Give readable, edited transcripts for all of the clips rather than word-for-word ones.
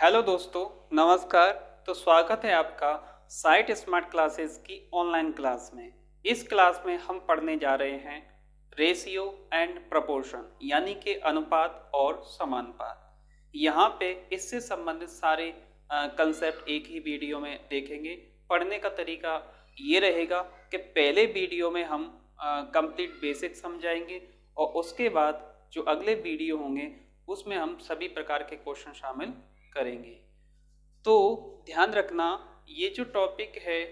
Hello दोस्तों, नमस्कार। तो स्वागत है आपका साइट स्मार्ट क्लासेस की ऑनलाइन क्लास में। इस क्लास में हम पढ़ने जा रहे हैं रेशियो एंड प्रपोर्शन, यानी कि अनुपात और समानुपात। यहाँ पे इससे संबंधित सारे कंसेप्ट एक ही वीडियो में देखेंगे। पढ़ने का तरीका ये रहेगा कि पहले वीडियो में हम कंप्लीट बेसिक समझाएंगे और उसके बाद जो अगले वीडियो होंगे उसमें हम सभी प्रकार के क्वेश्चन शामिल करेंगे। तो ध्यान रखना, ये जो टॉपिक है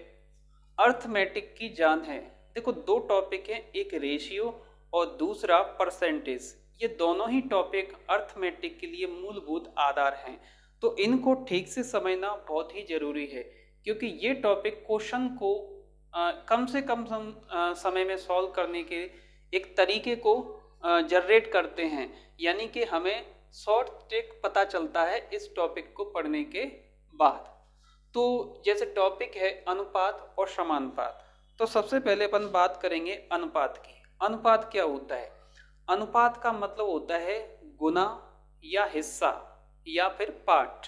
अर्थमेटिक की जान है। देखो, दो टॉपिक हैं, एक रेशियो और दूसरा परसेंटेज। ये दोनों ही टॉपिक अर्थमेटिक के लिए मूलभूत आधार हैं। तो इनको ठीक से समझना बहुत ही जरूरी है, क्योंकि ये टॉपिक क्वेश्चन को कम से कम समय में सॉल्व करने के एक तरीके को जनरेट करते हैं। यानी कि हमें शॉर्ट ट्रिक पता चलता है इस टॉपिक को पढ़ने के बाद। तो जैसे टॉपिक है अनुपात और समानुपात, तो सबसे पहले अपन बात करेंगे अनुपात की। अनुपात क्या होता है? अनुपात का मतलब होता है गुना या हिस्सा या फिर पार्ट,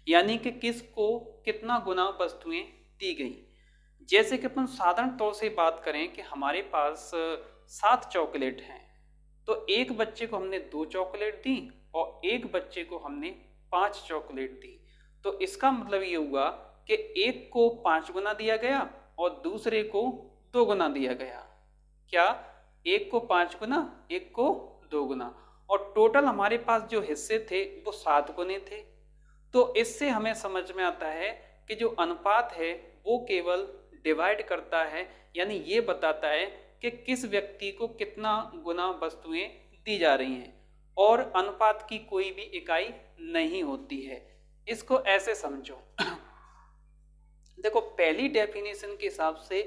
यानी कि किसको कितना गुना वस्तुएं दी गई। जैसे कि अपन साधारण तौर से बात करें कि हमारे पास 7 चॉकलेट हैं, तो एक बच्चे को हमने 2 चॉकलेट दी और एक बच्चे को हमने 5 चॉकलेट दी। तो इसका मतलब ये हुआ कि एक को 5 गुना दिया गया और दूसरे को 2 गुना दिया गया। क्या? एक को 5 गुना, एक को 2 गुना, और टोटल हमारे पास जो हिस्से थे वो 7 गुने थे। तो इससे हमें समझ में आता है कि जो अनुपात है वो केवल डिवाइड करता है, यानी ये बताता है कि किस व्यक्ति को कितना गुना वस्तुएं दी जा रही हैं, और अनुपात की कोई भी इकाई नहीं होती है। इसको ऐसे समझो। देखो, पहली डेफिनेशन के हिसाब से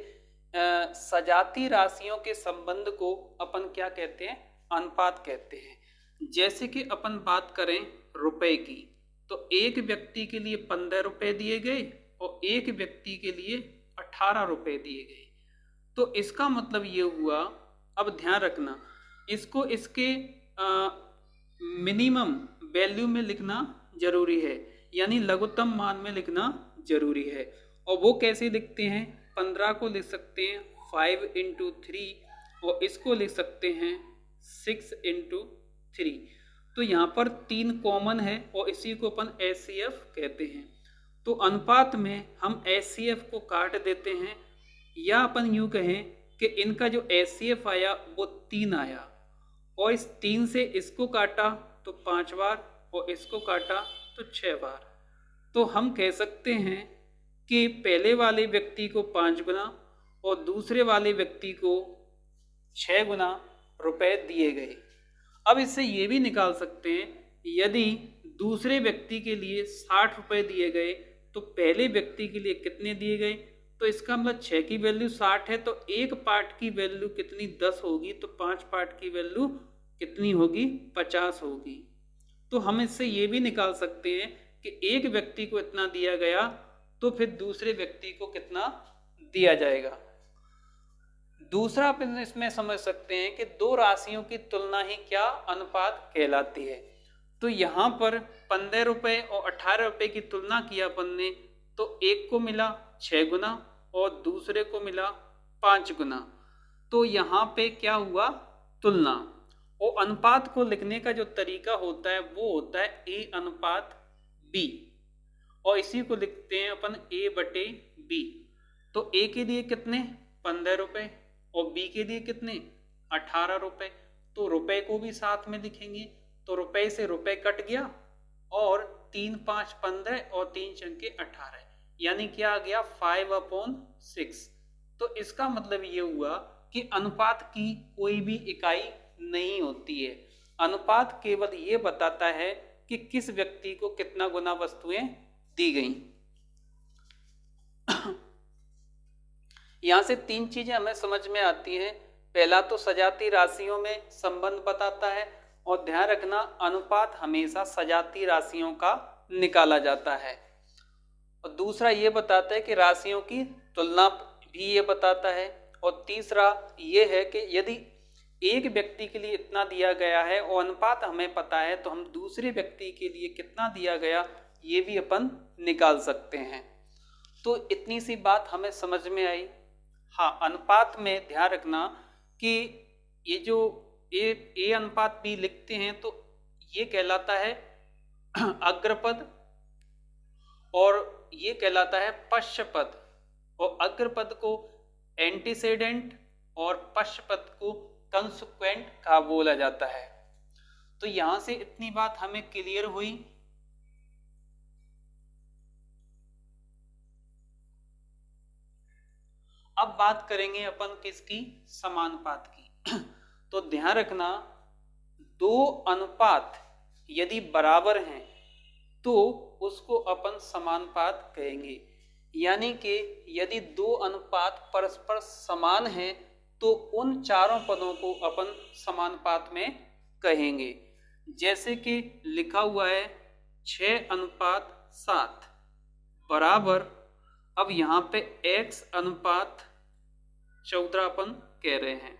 सजाती राशियों के संबंध को अपन क्या कहते हैं? अनुपात कहते हैं। जैसे कि अपन बात करें रुपए की, तो एक व्यक्ति के लिए 15 रुपए दिए गए और एक व्यक्ति के लिए 18 रुपए दिए गए। तो इसका मतलब ये हुआ, अब ध्यान रखना, इसको इसके मिनिमम वैल्यू में लिखना जरूरी है, यानी लघुत्तम मान में लिखना जरूरी है। और वो कैसे लिखते हैं? 15 को लिख सकते हैं 5 × 3 और इसको लिख सकते हैं 6 × 3। तो यहाँ पर 3 कॉमन है और इसी को अपन HCF कहते हैं। तो अनुपात में हम HCF को काट देते हैं, या अपन यूँ कहें कि इनका जो HCF आया वो 3 आया, और इस 3 से इसको काटा तो 5 बार और इसको काटा तो 6 बार। तो हम कह सकते हैं कि पहले वाले व्यक्ति को 5 गुना और दूसरे वाले व्यक्ति को 6 गुना रुपए दिए गए। अब इससे ये भी निकाल सकते हैं, यदि दूसरे व्यक्ति के लिए 60 रुपए दिए गए तो पहले व्यक्ति के लिए कितने दिए गए? तो इसका मतलब 6 की वैल्यू 60 है, तो एक पार्ट की वैल्यू कितनी? 10 होगी। तो 5 पार्ट की वैल्यू कितनी होगी? 50 होगी। तो हम इससे ये भी निकाल सकते हैं कि एक व्यक्ति को इतना दिया गया तो फिर दूसरे व्यक्ति को कितना दिया जाएगा। दूसरा अपन इसमें समझ सकते हैं कि दो राशियों की तुलना ही क्या अनुपात कहलाती है। तो यहाँ पर 15 रुपए और 18 रुपए की तुलना किया अपन ने, तो एक को मिला 6 गुना और दूसरे को मिला 5 गुना। तो यहाँ पे क्या हुआ? तुलना। और अनुपात को लिखने का जो तरीका होता है वो होता है A/B, और इसी को लिखते हैं अपन A/B। तो A के लिए कितने? 15 रुपए और B के लिए कितने? 18 रुपए। तो रुपए को भी साथ में लिखेंगे, तो रुपए से रुपए कट गया और 3 × 5 = 15 और 3 × 18, यानी क्या आ गया? 5/6। तो इसका मतलब ये हुआ कि अनुपात की कोई भी इकाई नहीं होती है। अनुपात केवल ये बताता है कि किस व्यक्ति को कितना गुना वस्तुएं दी गई। यहां से 3 चीजें हमें समझ में आती हैं। पहला तो सजाती राशियों में संबंध बताता है, और ध्यान रखना अनुपात हमेशा सजाती राशियों का निकाला जाता है। और दूसरा ये बताता है कि राशियों की तुलना भी ये बताता है। और तीसरा ये है कि यदि एक व्यक्ति के लिए इतना दिया गया है और अनुपात हमें पता है, तो हम दूसरे व्यक्ति के लिए कितना दिया गया ये भी अपन निकाल सकते हैं। तो इतनी सी बात हमें समझ में आई। हाँ, अनुपात में ध्यान रखना कि ये जो ए अनुपात बी लिखते हैं तो ये कहलाता है अग्रपद और ये कहलाता है पश्चपद, और अग्रपद को एंटीसेडेंट और पश्चपद को कंसिक्वेंट का बोला जाता है। तो यहां से इतनी बात हमें क्लियर हुई। अब बात करेंगे अपन किसकी, समानुपात की। तो ध्यान रखना, दो अनुपात यदि बराबर हैं तो उसको अपन समानुपात कहेंगे। यानी कि यदि दो अनुपात परस्पर समान हैं तो उन चारों पदों को अपन समानुपात में कहेंगे। जैसे कि लिखा हुआ है 6:7 बराबर, अब यहाँ पे x अनुपात 14 अपन कह रहे हैं।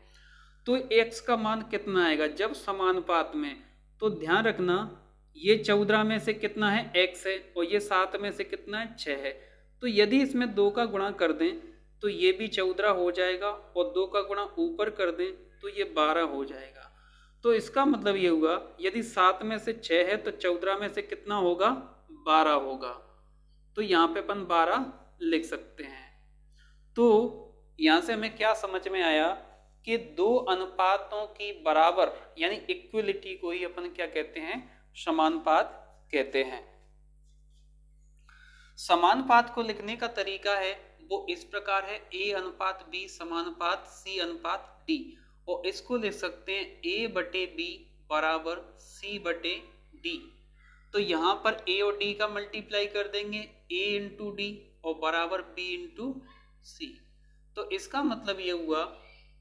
तो x का मान कितना आएगा जब समानुपात में? तो ध्यान रखना, ये 14 में से कितना है, x है, और ये 7 में से कितना है, 6 है। तो यदि इसमें 2 का गुणा कर दें तो ये भी 14 हो जाएगा, और 2 का गुणा ऊपर कर दें तो ये 12 हो जाएगा। तो इसका मतलब ये हुआ, यदि 7 में से 6 है तो 14 में से कितना होगा, 12 होगा। तो यहाँ पे अपन 12 लिख सकते हैं। तो यहाँ से हमें क्या समझ में आया कि दो अनुपातों की बराबर यानी इक्विलिटी को ही अपन क्या कहते हैं, समानुपात कहते हैं। समानुपात को लिखने का तरीका है वो इस प्रकार है, A/B समानुपात C/D, और इसको लिख सकते हैं A/B बराबर C/D। तो यहाँ पर A और D का मल्टीप्लाई कर देंगे, A इंटू D और बराबर B इंटू C। तो इसका मतलब ये हुआ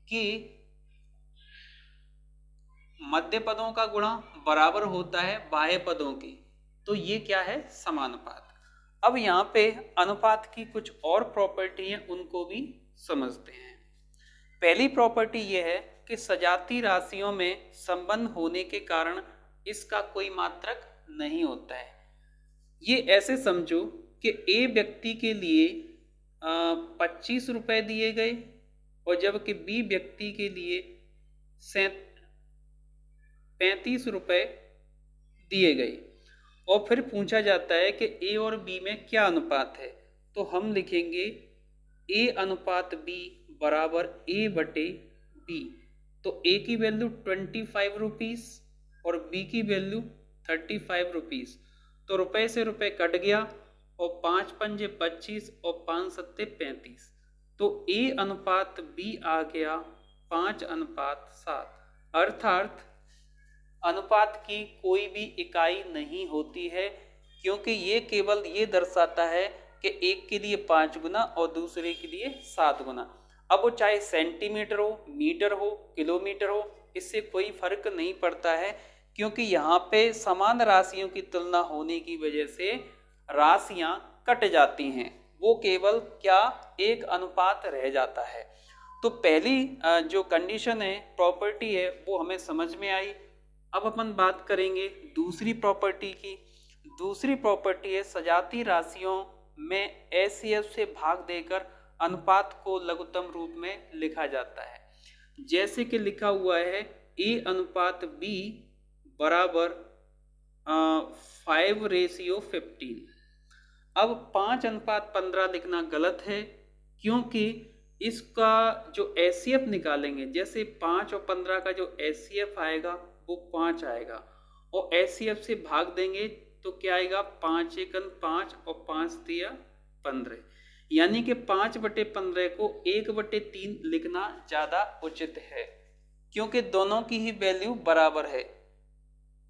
कि मध्य पदों का गुणा बराबर होता है बाह्य पदों के। तो ये क्या है, समानुपात। अब यहाँ पे अनुपात की कुछ और प्रॉपर्टी है, उनको भी समझते हैं। पहली प्रॉपर्टी ये है कि सजातीय राशियों में संबंध होने के कारण इसका कोई मात्रक नहीं होता है। ये ऐसे समझो कि ए व्यक्ति के लिए 25 रुपए दिए गए और जबकि बी व्यक्ति के लिए 35 रुपए दिए गए, और फिर पूछा जाता है कि ए और बी में क्या अनुपात है। तो हम लिखेंगे A/B बराबर A/B। तो ए की वैल्यू 25 रुपीस और बी की वैल्यू 35 रुपीस। तो रुपए से रुपए कट गया और 5 पंजे 25 और 5 सत्ते 35। तो A/B आ गया 5:7। अर्थात अनुपात की कोई भी इकाई नहीं होती है, क्योंकि ये केवल ये दर्शाता है कि एक के लिए 5 गुना और दूसरे के लिए 7 गुना। अब वो चाहे सेंटीमीटर हो, मीटर हो, किलोमीटर हो, इससे कोई फर्क नहीं पड़ता है, क्योंकि यहाँ पे समान राशियों की तुलना होने की वजह से राशियाँ कट जाती हैं। वो केवल क्या, एक अनुपात रह जाता है। तो पहली जो कंडीशन है, प्रॉपर्टी है, वो हमें समझ में आई। अब अपन बात करेंगे दूसरी प्रॉपर्टी की। दूसरी प्रॉपर्टी है सजातीय राशियों में HCF से भाग देकर अनुपात को लघुत्तम रूप में लिखा जाता है। जैसे कि लिखा हुआ है A/B बराबर 5:15। अब 5:15 लिखना गलत है, क्योंकि इसका जो HCF निकालेंगे, जैसे 5 और 15 का जो HCF आएगा वो 5 आएगा, और HCF से भाग देंगे तो क्या आएगा, 5 एकन 5 और 5 तिया 15। यानी कि 5/15 को 1/3 लिखना ज़्यादा उचित है, क्योंकि दोनों की ही वैल्यू बराबर है।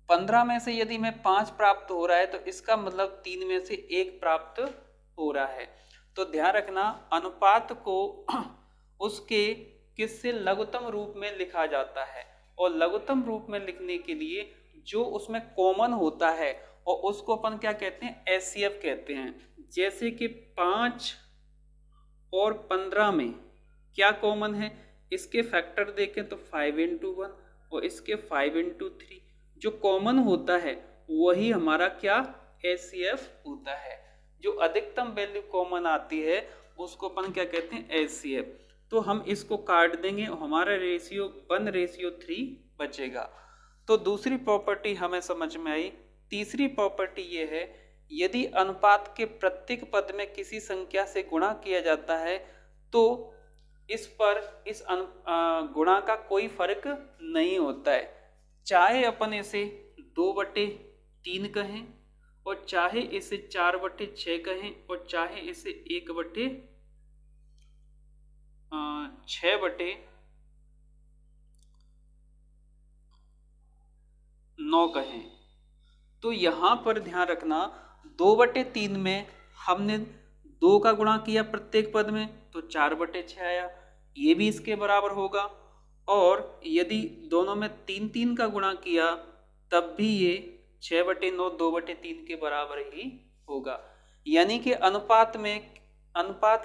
15 में से यदि में 5 प्राप्त हो रहा है तो इसका मतलब 3 में से 1 प्राप्त हो रहा है। तो ध्यान रखना, अनुपात को उसके किससे लघुत्तम रूप में लिखा जाता है, और लघुत्तम रूप में लिखने के लिए जो उसमें कॉमन होता है और उसको अपन क्या कहते हैं, HCF कहते हैं। जैसे कि 5 और 15 में क्या कॉमन है, इसके फैक्टर देखें तो 5×1 और इसके 5×3। जो कॉमन होता है वही हमारा क्या, HCF होता है। जो अधिकतम वैल्यू कॉमन आती है उसको अपन क्या कहते हैं, HCF। तो हम इसको काट देंगे और हमारा रेशियो 1:3 बचेगा। तो दूसरी प्रॉपर्टी हमें समझ में आई। तीसरी प्रॉपर्टी ये है, यदि अनुपात के प्रत्येक पद में किसी संख्या से गुणा किया जाता है तो इस पर इस गुणा का कोई फर्क नहीं होता है, चाहे अपन इसे 2/3 कहें और चाहे इसे 4/6 कहें और चाहे इसे 1/6/9 कहें। तो यहाँ पर ध्यान रखना, 2/3 में हमने 2 का गुणा किया प्रत्येक पद में तो 4/6 आया, ये भी इसके बराबर होगा। और यदि दोनों में 3 का गुणा किया तब भी ये 6/9 2/3 के बराबर ही होगा। यानी कि अनुपात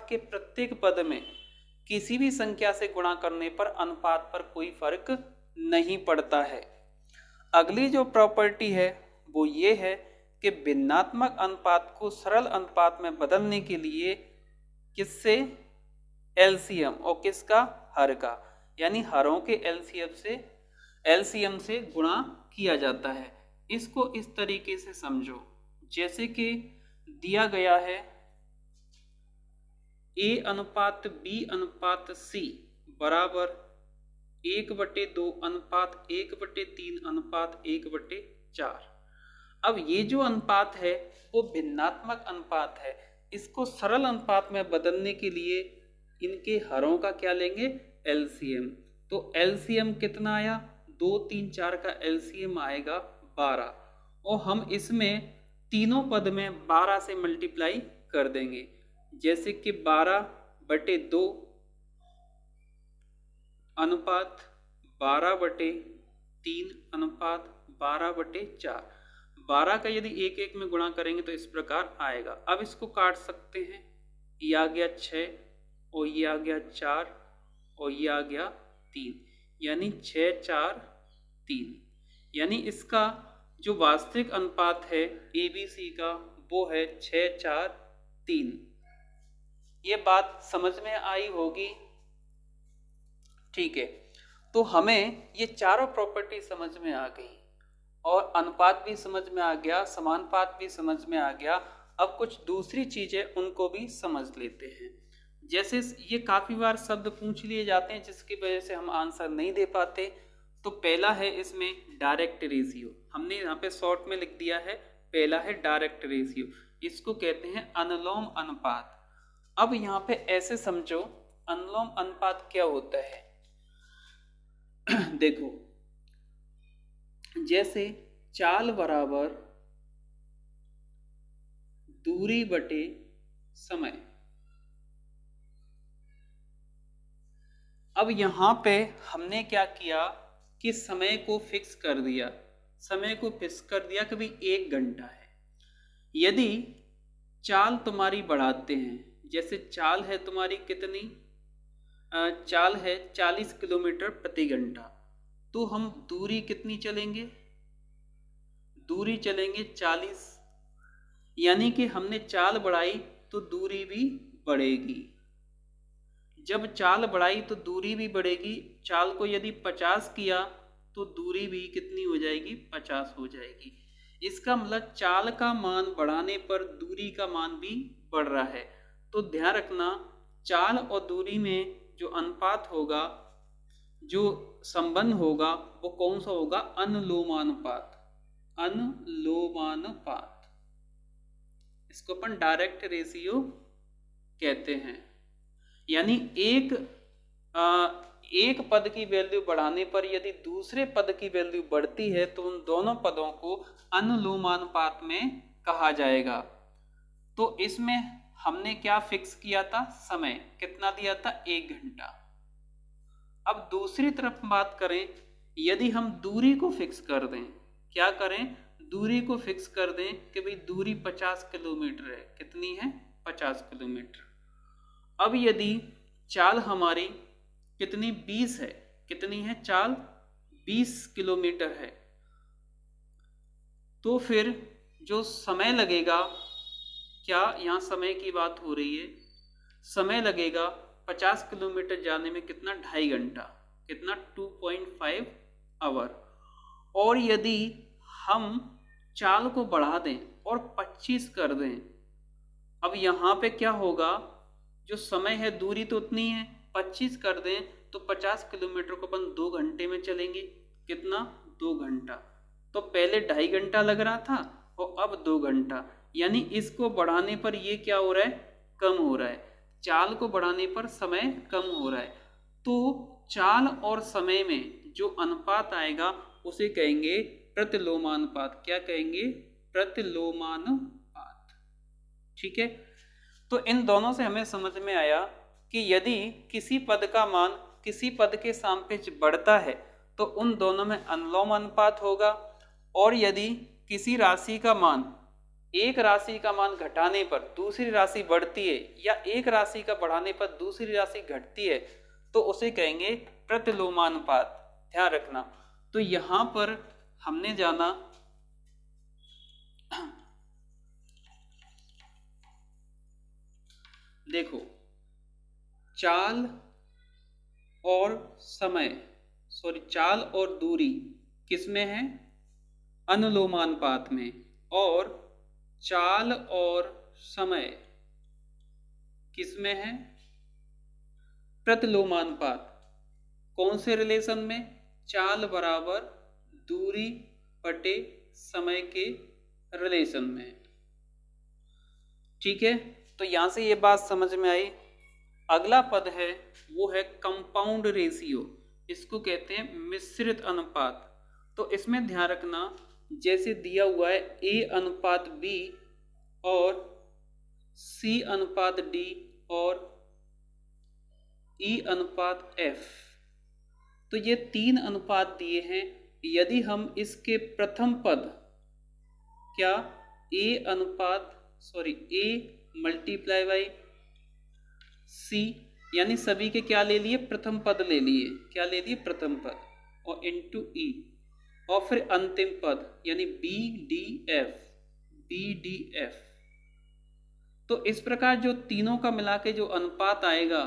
के प्रत्येक पद में किसी भी संख्या से गुणा करने पर अनुपात पर कोई फर्क नहीं पड़ता है। अगली जो प्रॉपर्टी है वो ये है कि भिन्नात्मक अनुपात को सरल अनुपात में बदलने के लिए किससे, एलसीएम और किसका, हर का, यानी हरों के एलसीएम से गुणा किया जाता है। इसको इस तरीके से समझो, जैसे कि दिया गया है A/B/C बराबर 1/2/1/3/1/4। अब ये जो अनुपात है वो भिन्नात्मक अनुपात है। इसको सरल अनुपात में बदलने के लिए इनके हरों का क्या लेंगे, एलसीएम। तो एलसीएम कितना आया, 2 3 4 का एलसीएम आएगा 12 और हम इसमें तीनों पद में 12 से मल्टीप्लाई कर देंगे। जैसे कि 12/2 अनुपात 12/3 अनुपात 12/4। 12 का यदि 1 में गुणा करेंगे तो इस प्रकार आएगा। अब इसको काट सकते हैं, ये आ गया 6 और ये आ गया 4 और ये आ गया 3, यानी 6 4 3। यानी इसका जो वास्तविक अनुपात है ABC का वो है 6 4 3। ये बात समझ में आई होगी, ठीक है। तो हमें ये चारों प्रॉपर्टी समझ में आ गई और अनुपात भी समझ में आ गया, समानुपात भी समझ में आ गया। अब कुछ दूसरी चीजें उनको भी समझ लेते हैं। जैसे ये काफी बार शब्द पूछ लिए जाते हैं जिसकी वजह से हम आंसर नहीं दे पाते। तो पहला है इसमें डायरेक्ट रेशियो, हमने यहाँ पे शॉर्ट में लिख दिया है। पहला है डायरेक्ट रेशियो, इसको कहते हैं अनुलोम अनुपात। अब यहाँ पे ऐसे समझो, अनुलोम अनुपात क्या होता है देखो, जैसे चाल बराबर दूरी बटे समय। अब यहाँ पे हमने क्या किया कि समय को फिक्स कर दिया, कि भाई 1 घंटा है। यदि चाल तुम्हारी बढ़ाते हैं, जैसे चाल है तुम्हारी कितनी, चाल है 40 किलोमीटर प्रति घंटा, तो हम दूरी कितनी चलेंगे, दूरी चलेंगे 40। यानी कि हमने चाल बढ़ाई तो दूरी भी बढ़ेगी। जब चाल बढ़ाई तो दूरी भी बढ़ेगी। चाल को यदि 50 किया तो दूरी भी कितनी हो जाएगी, 50 हो जाएगी। इसका मतलब चाल का मान बढ़ाने पर दूरी का मान भी बढ़ रहा है। तो ध्यान रखना, चाल और दूरी में जो अनुपात होगा, जो संबंध होगा, वो कौन सा होगा, अनुलोमानुपात। अनुलोमानुपात, इसको अपन डायरेक्ट रेशियो कहते हैं। यानी एक पद की वैल्यू बढ़ाने पर यदि दूसरे पद की वैल्यू बढ़ती है तो उन दोनों पदों को अनुलोमानुपात में कहा जाएगा। तो इसमें हमने क्या फिक्स किया था, समय कितना दिया था, 1 घंटा। अब दूसरी तरफ बात करें, यदि हम दूरी को फिक्स कर दें, क्या करें, दूरी को फिक्स कर दें कि भाई दूरी 50 किलोमीटर है। कितनी है, 50 किलोमीटर। अब यदि चाल हमारी कितनी, 20 है, कितनी है चाल, 20 किलोमीटर है, तो फिर जो समय लगेगा, क्या यहाँ समय की बात हो रही है, समय लगेगा 50 किलोमीटर जाने में कितना, 2.5 घंटा, कितना 2.5 आवर। और यदि हम चाल को बढ़ा दें और 25 कर दें, अब यहाँ पे क्या होगा, जो समय है दूरी तो उतनी है, 25 कर दें तो 50 किलोमीटर को अपन 2 घंटे में चलेंगे, कितना, 2 घंटा। तो पहले 2.5 घंटा लग रहा था और अब 2 घंटा, यानी इसको बढ़ाने पर ये क्या हो रहा है, कम हो रहा है। चाल को बढ़ाने पर समय कम हो रहा है। तो चाल और समय में जो अनुपात आएगा उसे कहेंगे प्रतिलोमानुपात। क्या कहेंगे, प्रतिलोमानुपात। ठीक है, तो इन दोनों से हमें समझ में आया कि यदि किसी पद का मान किसी पद के सापेक्ष बढ़ता है तो उन दोनों में अनुलोम अनुपात होगा, और यदि किसी राशि का मान, एक राशि का मान घटाने पर दूसरी राशि बढ़ती है या एक राशि का बढ़ाने पर दूसरी राशि घटती है तो उसे कहेंगे प्रतिलोमानुपात। ध्यान रखना। तो यहां पर हमने जाना देखो, चाल और समय, चाल और दूरी किसमें है, अनुलोमानुपात में, और चाल और समय किसमें है, प्रतिलोमानुपात। कौन से रिलेशन में, चाल बराबर दूरी बटे समय के रिलेशन में। ठीक है, तो यहां से ये बात समझ में आई। अगला पद है वो है कंपाउंड रेशियो, इसको कहते हैं मिश्रित अनुपात। तो इसमें ध्यान रखना, जैसे दिया हुआ है A अनुपात B और C अनुपात D और E अनुपात F, तो ये 3 अनुपात दिए हैं। यदि हम इसके प्रथम पद, क्या, A मल्टीप्लाई बाई C, यानी सभी के क्या ले लिए, प्रथम पद ले लिए, क्या ले लिए, प्रथम पद, और इनटू E, और फिर अंतिम पद यानी BDF। तो इस प्रकार जो तीनों का मिला के जो अनुपात आएगा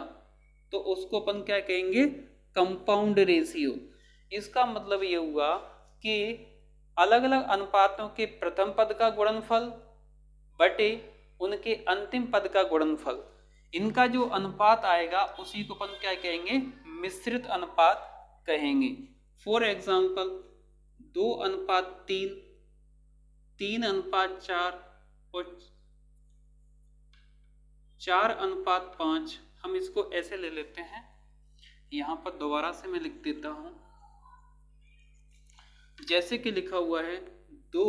तो उसको अपन क्या कहेंगे, कंपाउंड रेशियो। इसका मतलब ये हुआ कि अलग अलग अनुपातों के प्रथम पद का गुणनफल बटे उनके अंतिम पद का गुणनफल, इनका जो अनुपात आएगा उसी को अपन क्या कहेंगे, मिश्रित अनुपात कहेंगे। फॉर एग्जाम्पल 2 अनुपात 3, 3 अनुपात 4 और 4 अनुपात 5। हम इसको ऐसे ले लेते हैं, यहां पर दोबारा से मैं लिख देता हूं, जैसे कि लिखा हुआ है 2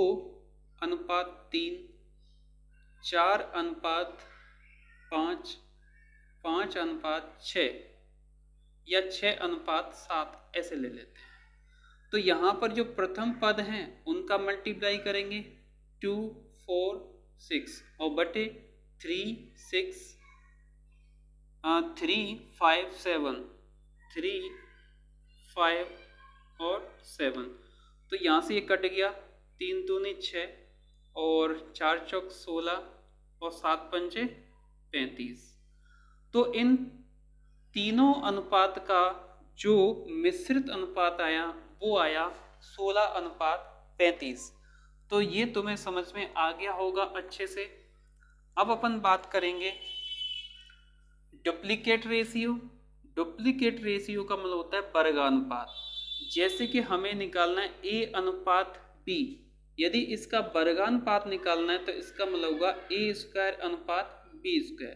अनुपात 3, 4 अनुपात 5, 5 अनुपात 6 या 6 अनुपात 7, ऐसे ले लेते हैं। तो यहाँ पर जो प्रथम पद हैं उनका मल्टीप्लाई करेंगे 2, 4, 6 और बटे 3, 6, 3, 5, 7, 3, 5 और 7। तो यहाँ से ये कट गया, 3 दूनी 6 और 4 चौक 16 और 7 पंचे 35। तो इन तीनों अनुपात का जो मिश्रित अनुपात आया वो आया 16 अनुपात 35। तो ये तुम्हें समझ में आ गया होगा अच्छे से। अब अपन बात करेंगे डुप्लीकेट रेशियो। डुप्लीकेट रेशियो का मतलब होता है वर्गानुपात। जैसे कि हमें निकालना है A अनुपात B, यदि इसका वर्गानुपात निकालना है तो इसका मतलब होगा A² अनुपात B²।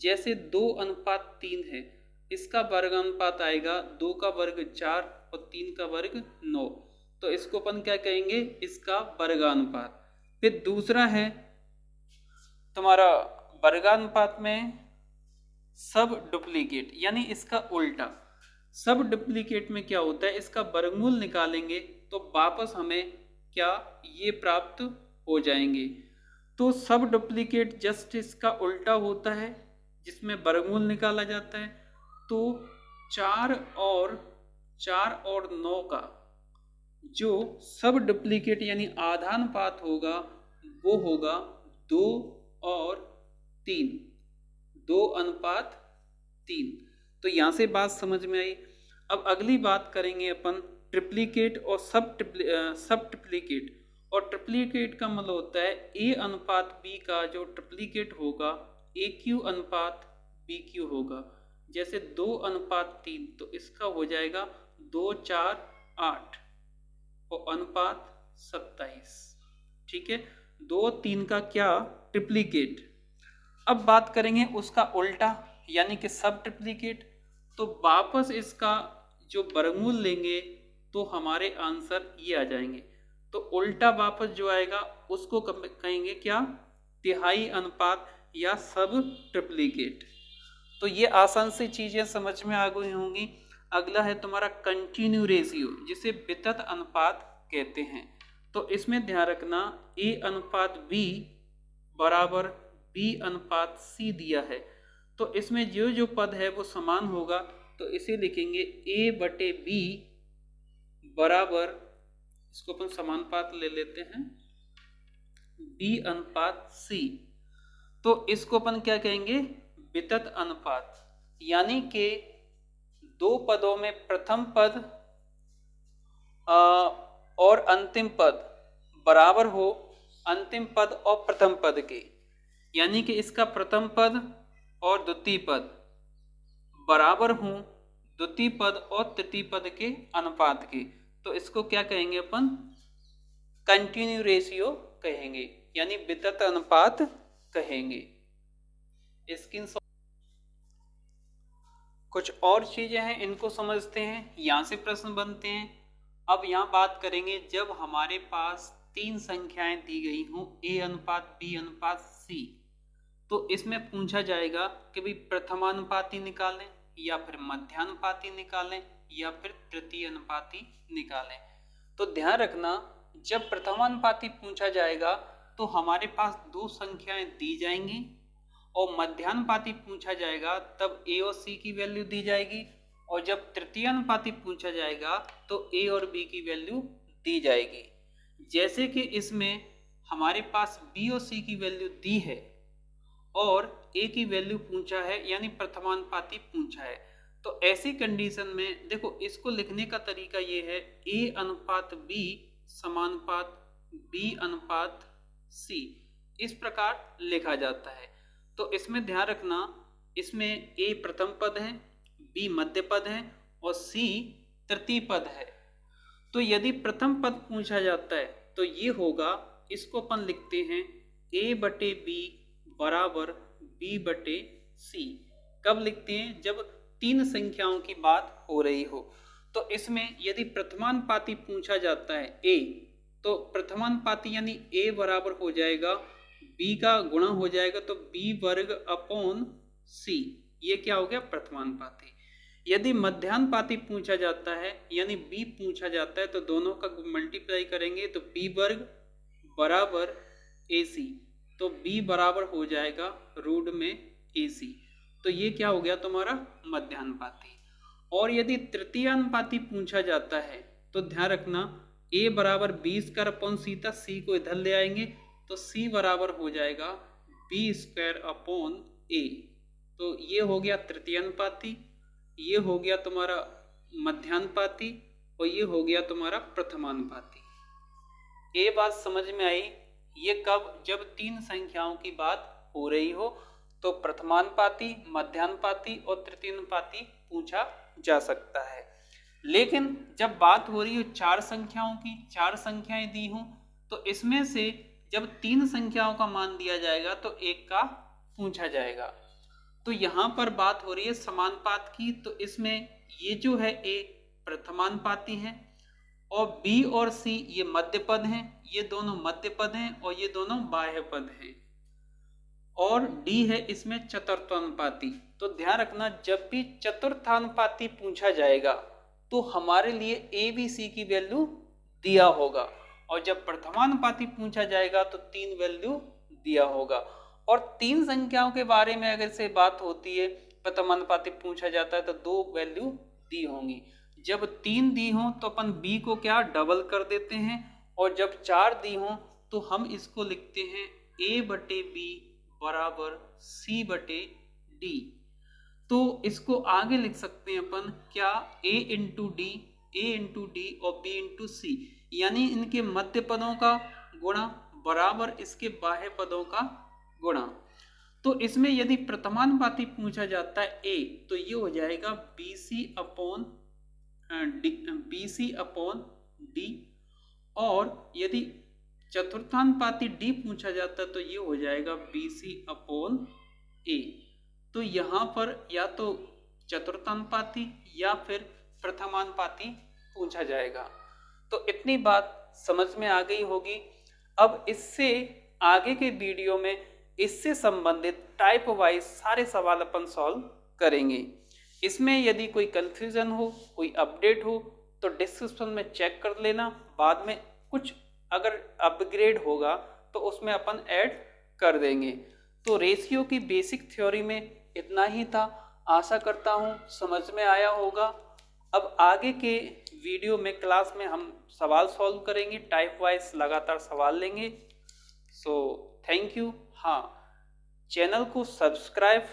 जैसे 2 अनुपात 3 है, इसका वर्गानुपात आएगा 2 का वर्ग 4 और 3 का वर्ग 9, तो इसको अपन क्या कहेंगे, इसका वर्गानुपात। फिर दूसरा है तुम्हारा वर्गानुपात में सब डुप्लीकेट, यानी इसका उल्टा। सब डुप्लीकेट में क्या होता है, इसका वर्गमूल निकालेंगे तो वापस हमें क्या ये प्राप्त हो जाएंगे। तो सब डुप्लीकेट जस्ट इसका उल्टा होता है, जिसमें वर्गमूल निकाला जाता है। तो 4 और 9 का जो सब डुप्लीकेट यानी आधानुपात होगा वो होगा 2 और 3, 2:3। तो यहाँ से बात समझ में आई। अब अगली बात करेंगे अपन ट्रिप्लीकेट और सब ट्रिप्लीकेट। और ट्रिप्लीकेट का मतलब होता है A/B का जो ट्रिप्लीकेट होगा AQ/BQ होगा। जैसे 2:3 तो इसका हो जाएगा 2, 4, 8 और अनुपात 27। ठीक है, 2, 3 का क्या ट्रिप्लीकेट। अब बात करेंगे उसका उल्टा यानी कि सब ट्रिप्लीकेट। तो वापस इसका जो वर्गमूल लेंगे तो हमारे आंसर ये आ जाएंगे। तो उल्टा वापस जो आएगा उसको कहेंगे क्या, तिहाई अनुपात या सब ट्रिप्लीकेट। तो ये आसान सी चीजें समझ में आ गई होंगी। अगला है तुम्हारा कंटिन्यू रेशियो, जिसे वितत अनुपात कहते हैं। तो इसमें ध्यान रखना A/B बराबर B/C दिया है। तो इसमें जो जो पद है वो समान होगा, तो इसे लिखेंगे A/B बराबर, इसको अपन समानुपात ले लेते हैं, B/C। तो इसको अपन क्या कहेंगे, वितत अनुपात। यानी कि दो पदों में प्रथम पद और अंतिम पद बराबर हो अंतिम पद और प्रथम पद के। यानी कि इसका प्रथम पद और द्वितीय पद बराबर हों द्वितीय पद और तृतीय पद के अनुपात के। तो इसको क्या कहेंगे अपन, कंटिन्यू रेशियो कहेंगे, यानी वितत अनुपात कहेंगे। इसकी कुछ और चीजें हैं, इनको समझते हैं, यहां से प्रश्न बनते हैं। अब यहाँ बात करेंगे जब हमारे पास 3 संख्याएं दी गई हों A/B/C, तो इसमें पूछा जाएगा कि भाई प्रथमानुपाती निकालें या फिर मध्यानुपाती निकालें या फिर तृतीय अनुपाती निकालें। तो ध्यान रखना, जब प्रथमानुपाती पूछा जाएगा तो हमारे पास 2 संख्याएं दी जाएंगी, और मध्यानुपाती पूछा जाएगा तब A और C की वैल्यू दी जाएगी, और जब तृतीय अनुपाती पूछा जाएगा तो A और B की वैल्यू दी जाएगी। जैसे कि इसमें हमारे पास B और C की वैल्यू दी है और A की वैल्यू पूछा है, यानी प्रथमानुपाती पूछा है। तो ऐसी कंडीशन में देखो, इसको लिखने का तरीका ये है A/B समानुपात B/C, इस प्रकार लिखा जाता है। तो इसमें ध्यान रखना, इसमें A प्रथम पद है, B मध्य पद है और C तृतीय पद है। तो यदि प्रथम पद पूछा जाता है तो ये होगा, इसको अपन लिखते हैं A/B बराबर B/C। कब लिखते हैं, जब 3 संख्याओं की बात हो रही हो। तो इसमें यदि प्रथमानुपाती पूछा जाता है A, तो प्रथमानुपाती यानी A बराबर हो जाएगा B का गुणा हो जाएगा, तो B² C, ये क्या हो गया, प्रथमानुपाती। यदि मध्यानुपाती पूछा जाता है यानी B पूछा जाता है, तो दोनों का मल्टीप्लाई करेंगे तो B² बराबर AC, तो B बराबर हो जाएगा √AC। तो ये क्या हो गया तुम्हारा मध्यानुपाती। और यदि तृतीयानुपाती पूछा जाता है तो ध्यान रखना, A बराबर B² था, C को इधर ले आएंगे तो C बराबर हो जाएगा B²/A। तो ये हो गया तृतीयानुपाती, ये हो गया तुम्हारा मध्यानुपाती और ये हो गया तुम्हारा प्रथमानुपाती। ये बात समझ में आई। ये कब, जब 3 संख्याओं की बात हो रही हो तो प्रथमानुपाती, मध्यानुपाती और तृतीयानुपाती पूछा जा सकता है। लेकिन जब बात हो रही हो 4 संख्याओं की, 4 संख्याएं दी हों, तो इसमें से जब 3 संख्याओं का मान दिया जाएगा तो 1 का पूछा जाएगा। तो यहाँ पर बात हो रही है समानुपात की, तो इसमें ये जो है A प्रथमानुपाती है और B और C ये मध्य पद हैं, ये दोनों मध्य पद हैं और ये दोनों बाह्य पद हैं, और D है इसमें चतुर्थानुपाती। तो ध्यान रखना, जब भी चतुर्थानुपाती पूछा जाएगा तो हमारे लिए A, B, C की वैल्यू दिया होगा, और जब प्रथमानुपाती पूछा जाएगा तो 3 वैल्यू दिया होगा। और 3 संख्याओं के बारे में अगर से बात होती है, प्रथमानुपाती पूछा जाता है तो 2 वैल्यू दी होंगी। जब 3 दी हो तो अपन B को क्या डबल कर देते हैं, और जब 4 दी हो तो हम इसको लिखते हैं A/B बराबर C/D। तो इसको आगे लिख सकते हैं अपन क्या, A इंटू डी और B इंटू सी, यानी इनके मध्य पदों का गुणा बराबर इसके बाह्य पदों का गुणा। तो इसमें यदि प्रथमानुपाती पूछा जाता है A, तो ये हो जाएगा BC अपॉन D, और यदि चतुर्थानुपाती D पूछा जाता है तो ये हो जाएगा BC अपॉन A। तो यहाँ पर या तो चतुर्थानुपाती या फिर प्रथमानुपाती पूछा जाएगा। तो इतनी बात समझ में आ गई होगी। अब इससे आगे के वीडियो में इससे संबंधित टाइप वाइज सारे सवाल अपन सॉल्व करेंगे। इसमें यदि कोई कंफ्यूजन हो, कोई अपडेट हो तो डिस्क्रिप्शन में चेक कर लेना। बाद में कुछ अगर अपग्रेड होगा तो उसमें अपन ऐड कर देंगे। तो रेशियो की बेसिक थ्योरी में इतना ही था। आशा करता हूँ समझ में आया होगा। अब आगे के वीडियो में क्लास में हम सवाल सॉल्व करेंगे, टाइप वाइज लगातार सवाल लेंगे। So thank you. हाँ, चैनल को सब्सक्राइब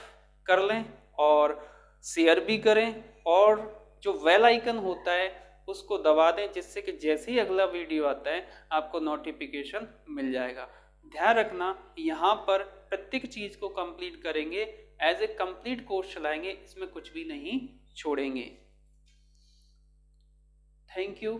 कर लें और शेयर भी करें, और जो बेल आइकन होता है उसको दबा दें, जिससे कि जैसे ही अगला वीडियो आता है आपको नोटिफिकेशन मिल जाएगा। ध्यान रखना, यहाँ पर प्रत्येक चीज़ को कंप्लीट करेंगे, एज ए कंप्लीट कोर्स चलाएंगे, इसमें कुछ भी नहीं छोड़ेंगे। Thank you.